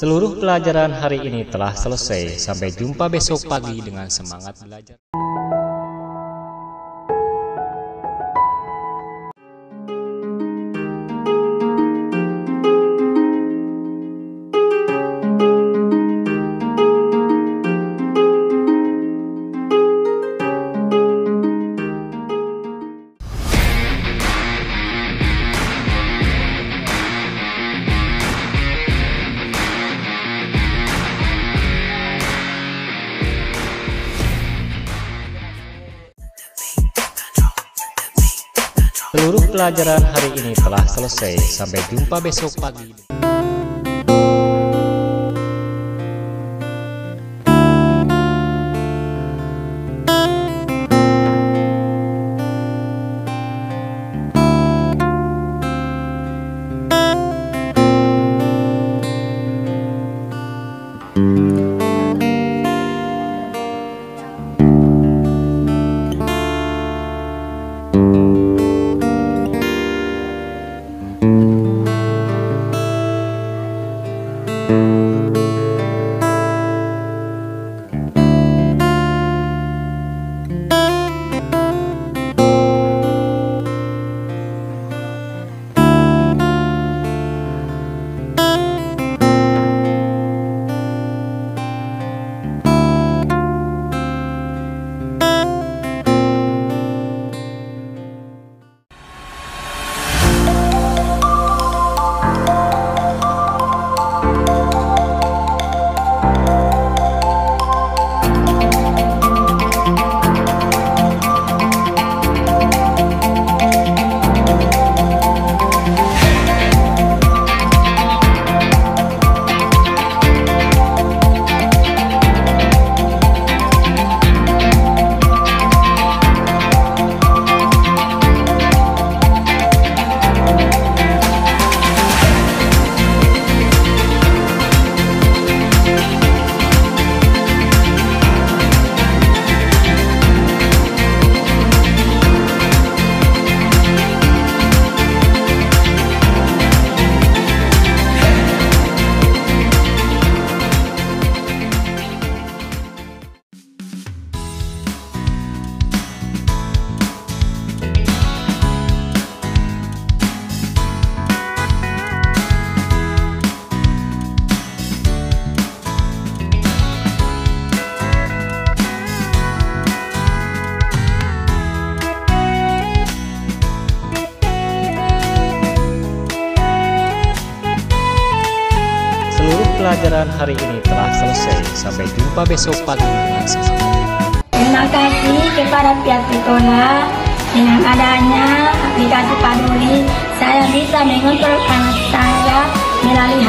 Seluruh pelajaran hari ini telah selesai. Sampai jumpa besok pagi dengan semangat belajar. Seluruh pelajaran hari ini telah selesai. Sampai jumpa besok pagi. Pelajaran hari ini telah selesai. Sampai jumpa besok pagi dengan semangat. Terima kasih kepada pihak sekolah. Dengan adanya aplikasi Paduli, saya bisa mengontrol anak saya melalui